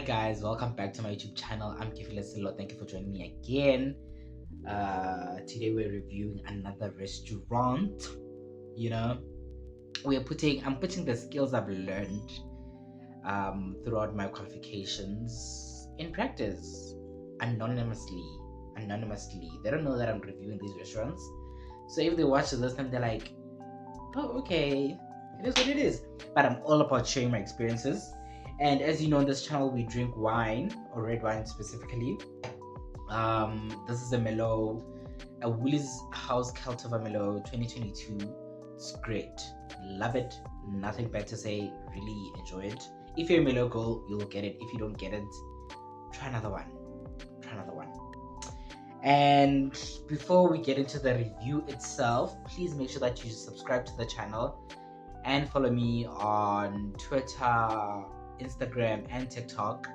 guys, welcome back to my YouTube channel. I'm Kefiloe Sello. Thank you for joining me again. Today we're reviewing another restaurant. You know, I'm putting the skills I've learned throughout my qualifications in practice anonymously. They don't know that I'm reviewing these restaurants. So if they watch this and they're like, oh, okay, it is what it is. But I'm all about sharing my experiences. And as you know, on this channel, we drink wine, or red wine specifically. This is a Merlot, a Woolies House Keltova Merlot 2022. It's great. Love it. Nothing bad to say. Really enjoy it. If you're a Merlot girl, you'll get it. If you don't get it, try another one. And before we get into the review itself, please make sure that you subscribe to the channel and follow me on Twitter, Instagram, and TikTok,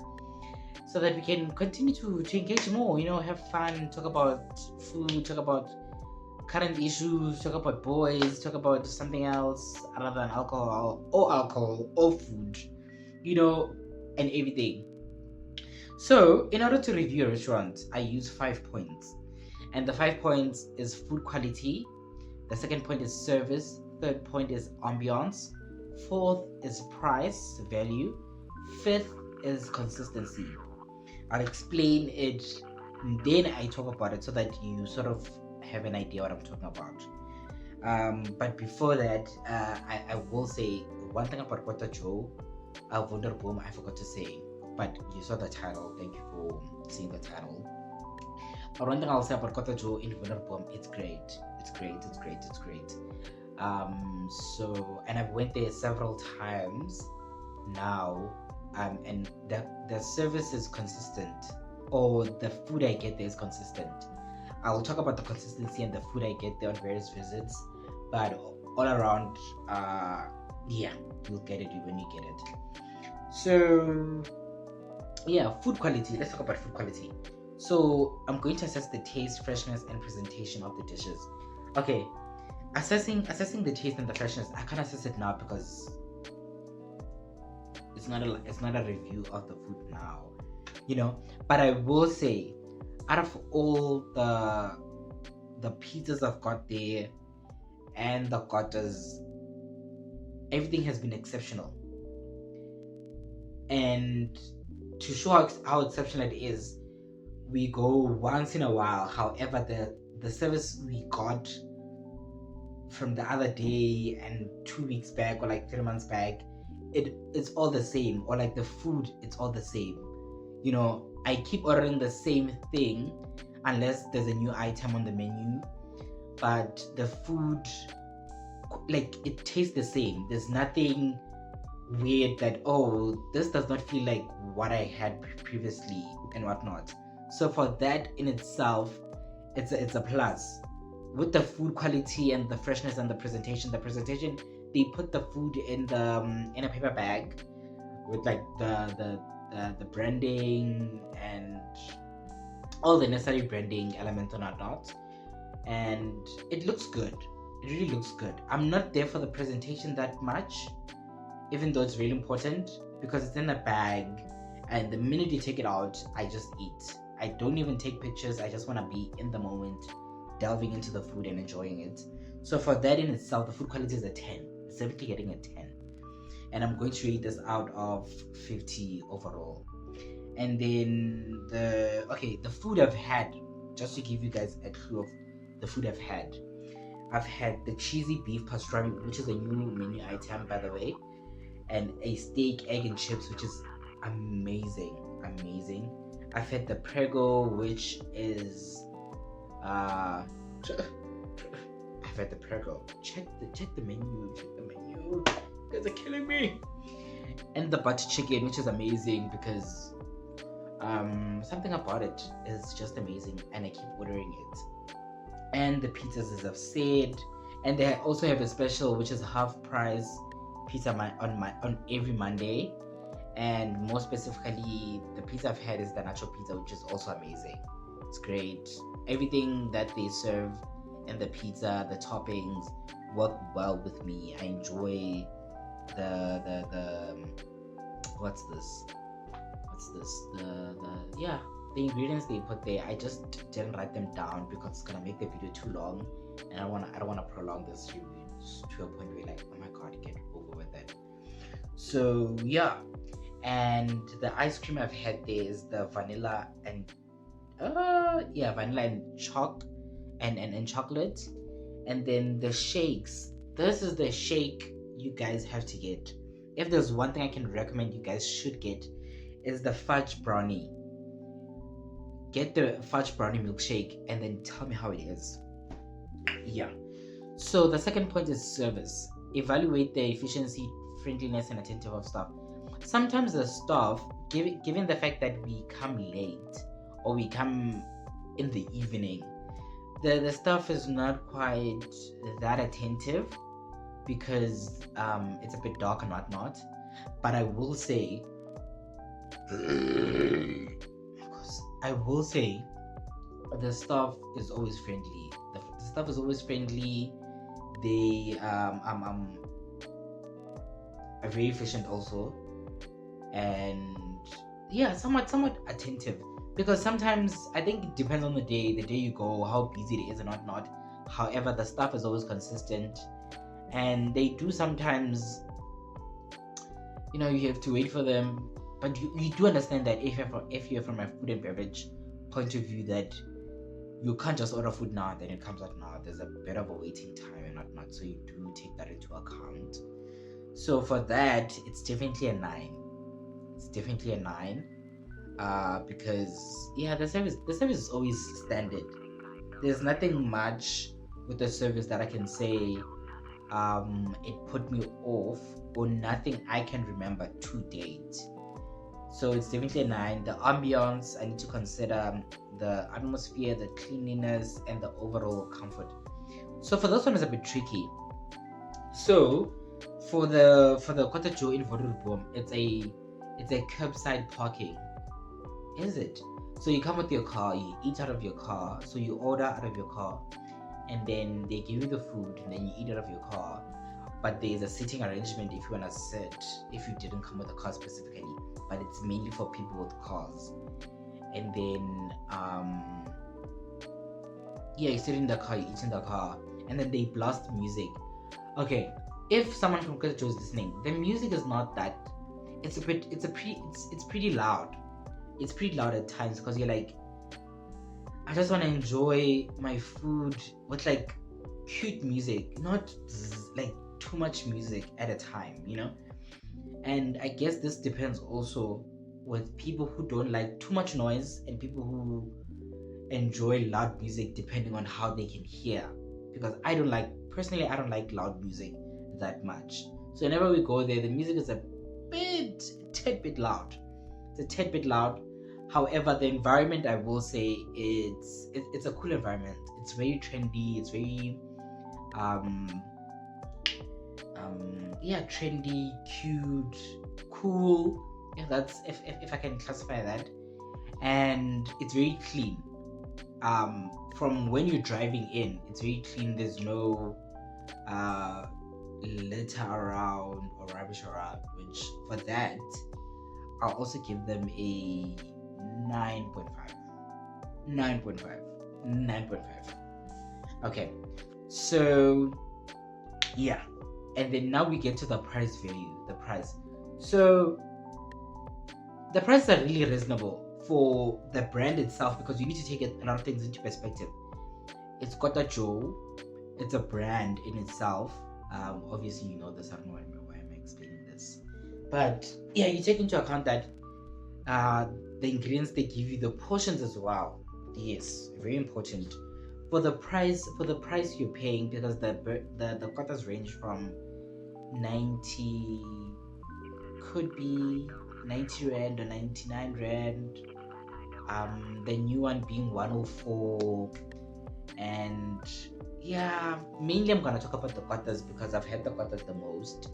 so that we can continue to engage more, have fun, talk about food, talk about current issues, talk about boys, talk about something else other than alcohol or food, and everything. So in order to review a restaurant, I use 5 points, and the 5 points is food quality, the second point is service, third point is ambiance, fourth is price value, fifth is consistency. I'll explain it, and then I talk about it so that you sort of have an idea what I'm talking about. But before that, I will say one thing about Kota Joe Wonderboom I forgot to say, but you saw the title. Thank you for seeing the title. But one thing I'll say about Kota Joe in Wonderboom, it's great. So, and I've went there several times now, and the service is consistent, or the food I get there is consistent. I'll talk about the consistency and the food I get there on various visits, but all around, you'll get it when you get it. So food quality. Let's talk about food quality. So I'm going to assess the taste, freshness, and presentation of the dishes. Okay, assessing the taste and the freshness, I can't assess it now because it's not a review of the food now, but I will say, out of all the pizzas I've got there and the Kotas, everything has been exceptional. And to show how exceptional it is, we go once in a while. However, the service we got from the other day and 2 weeks back, or like 3 months back, it's all the same. Or like the food, it's all the same. I keep ordering the same thing unless there's a new item on the menu, but the food, like, it tastes the same. There's nothing weird that, oh, this does not feel like what I had previously and whatnot. So for that in itself, it's a plus. With the food quality and the freshness and the presentation, they put the food in a paper bag with like the branding and all the necessary branding elements and whatnot, and it looks good. It really looks good. I'm not there for the presentation that much, even though it's really important, because it's in a bag, and the minute you take it out, I just eat. I don't even take pictures. I just want to be in the moment, delving into the food and enjoying it. So for that in itself, the food quality is a 10. It's definitely getting a 10. And I'm going to rate this out of 50 overall. And then the food I've had, just to give you guys a clue of the food I've had the cheesy beef pastrami, which is a new menu item, by the way, and a steak, egg, and chips, which is amazing. I've had the prego, which is I've had the prego. Check the menu. You guys are killing me. And the butter chicken, which is amazing because something about it is just amazing, and I keep ordering it. And the pizzas, as I've said, and they also have a special which is half price pizza on every Monday. And more specifically, the pizza I've had is the nacho pizza, which is also amazing. It's great. Everything that they serve in the pizza, the toppings, work well with me. I enjoy the what's what's this, the ingredients they put there. I just didn't write them down because it's gonna make the video too long, and I don't want to prolong this review to a point where like, oh my god, get over with it. So yeah, and the ice cream I've had there is the vanilla and vanilla and chocolate. And then the shakes, this is the shake you guys have to get. If there's one thing I can recommend you guys should get, is the fudge brownie. Get the fudge brownie milkshake and then tell me how it is. Yeah. So the second point is service. Evaluate the efficiency, friendliness, and attentive of staff. Sometimes the staff, given the fact that we come late or we come in the evening, the staff is not quite that attentive because it's a bit dark and whatnot. But I will say, the staff is always friendly. The staff is always friendly. They are very efficient also, and yeah, somewhat attentive. Because sometimes I think it depends on the day you go, how busy it is and whatnot. However, the staff is always consistent, and they do sometimes, you have to wait for them. But you do understand that if you're from a food and beverage point of view, that you can't just order food now, then it comes out now. There's a bit of a waiting time and whatnot, so you do take that into account. So for that, it's definitely a 9. It's definitely a 9. Because the service is always standard. There's nothing much with the service that I can say it put me off, or nothing I can remember to date. So it's definitely a 9. The ambience, I need to consider the atmosphere, the cleanliness, and the overall comfort. So for this one, is a bit tricky. So for the Kota Joe in Wonderboom, it's a curbside parking. Is it? So you come with your car, you eat out of your car, so you order out of your car, and then they give you the food, and then you eat out of your car. But there's a sitting arrangement if you want to sit, if you didn't come with a car specifically, but it's mainly for people with cars. And then you sit in the car, you eat in the car, and then they blast music. Okay, if someone from Kota Joe is listening, the music is not that, it's pretty loud. It's pretty loud at times, because you're like, I just want to enjoy my food with like cute music, not like too much music at a time, And I guess this depends also with people who don't like too much noise and people who enjoy loud music, depending on how they can hear. Because I don't like loud music that much. So whenever we go there, the music is a tad bit loud. It's a tad bit loud. However, the environment, I will say, it's a cool environment. It's very trendy. It's very trendy, cute, cool. If that's if I can classify that. And it's very clean. From when you're driving in, it's very clean. There's no litter around or rubbish around. Which, for that, I'll also give them a 9.5. 9.5. Okay, so yeah, and then now we get to the price value. So the prices are really reasonable for the brand itself, because you need to take a lot of things into perspective. It's Kota Joe. It's a brand in itself. Obviously, you know this. I don't know why I'm explaining this, but yeah, you take into account that the ingredients they give you, the portions as well. Yes, very important. For the price you're paying, because the kotas range from 90, could be 90 rand or 99 rand. The new one being 104, and yeah, mainly I'm gonna talk about the kotas because I've had the kotas the most.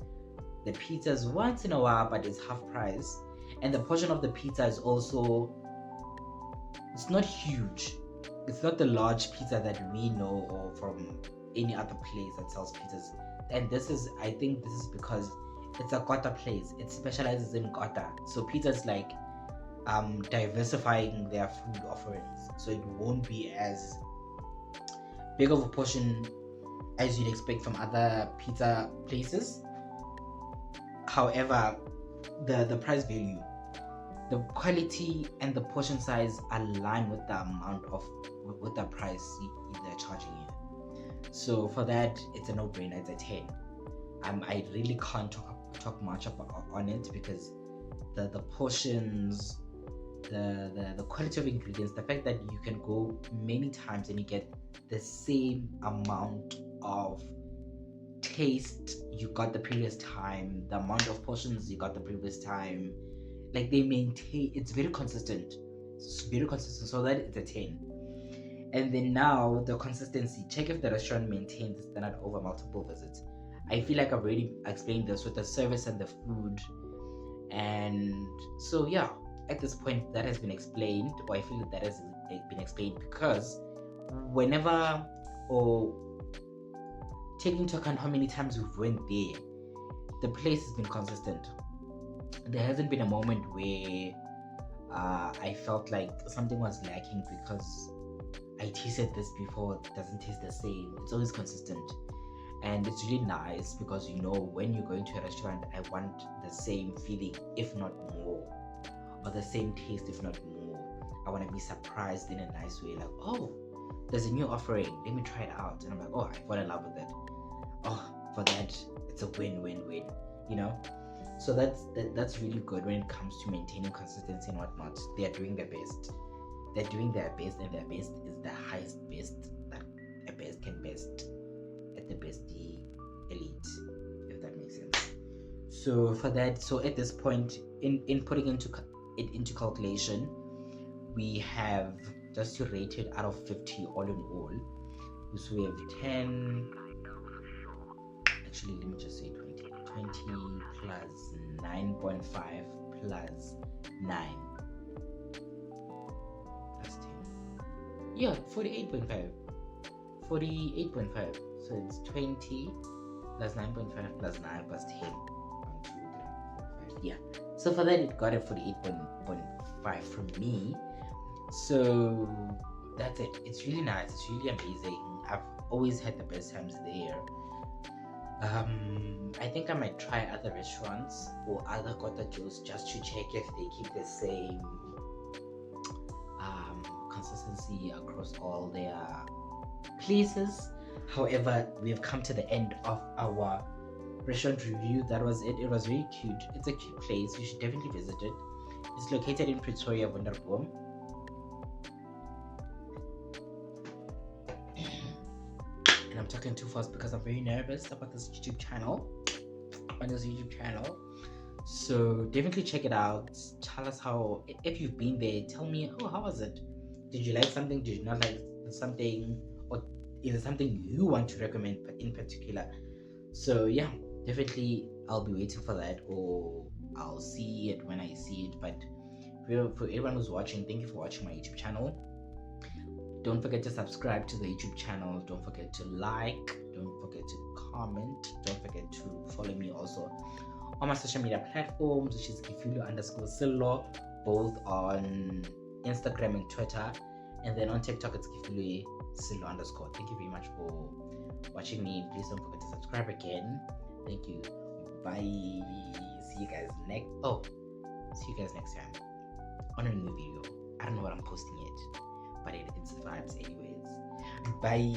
The pizzas once in a while, but it's half price, and the portion of the pizza is also, it's not huge. It's not the large pizza that we know or from any other place that sells pizzas. And I think this is because it's a Kota place. It specializes in Kota. So pizza is like diversifying their food offerings, so it won't be as big of a portion as you'd expect from other pizza places. However, the price value, the quality and the portion size align with the amount of with the price they're charging you. So for that, it's a no-brainer. It's a 10. I really can't talk much on it, because the portions, the quality of ingredients, the fact that you can go many times and you get the same amount of taste you got the previous time, the amount of portions you got the previous time, like they maintain, it's very consistent. So that it's a 10. And then now the consistency, check if the restaurant maintains the standard over multiple visits. I feel like I've already explained this with the service and the food. And so yeah, at this point that has been explained, or I feel that has been explained, because whenever, or taking into account how many times we've went there, the place has been consistent. There hasn't been a moment where I felt like something was lacking because I tasted this before, it doesn't taste the same. It's always consistent. And it's really nice, because when you go into a restaurant, I want the same feeling, if not more, or the same taste, if not more. I want to be surprised in a nice way, like, oh, there's a new offering, let me try it out. And I'm like, oh, I fall in love with it. Oh, for that, it's a win-win-win, So that's really good when it comes to maintaining consistency and whatnot. They are doing their best. They're doing their best, and their best is the highest best that a best can best at the Bestie elite, if that makes sense. So for that, at this point, in putting it into calculation, we have, just to rate it out of 50 all in all, so we have 10, actually let me just say 20 plus 9.5 plus 9, that's 10, yeah, 48.5. So it's 20 plus 9.5 plus 9 plus 10. 1, 2, 3, 4, 5. Yeah. So for that, it got a 48.5 from me. So that's it. It's really nice. It's really amazing. I've always had the best times there. I think I might try other restaurants or other Kota Joes just to check if they keep the same consistency across all their places. However, we have come to the end of our restaurant review. That was it. It was very cute. It's a cute place. You should definitely visit it. It's located in Pretoria, Wonderboom. And I'm talking too fast because I'm very nervous about this YouTube channel. So definitely check it out. Tell us how, if you've been there, tell me, oh, how was it? Did you like something? Did you not like something? Or is it something you want to recommend in particular? So yeah, definitely I'll be waiting for that, or I'll see it when I see it. But for everyone who's watching, thank you for watching my YouTube channel. Don't forget to subscribe to the YouTube channel. Don't forget to like. Don't forget to comment. Don't forget to follow me also on my social media platforms, which is Kefiloe_Sello, both on Instagram and Twitter, and then on TikTok it's Kefiloe Sello_. Thank you very much for watching me. Please don't forget to subscribe again. Thank you. Bye. See you guys next time on a new video. I don't know what I'm posting yet, but it's vibes anyways. Bye.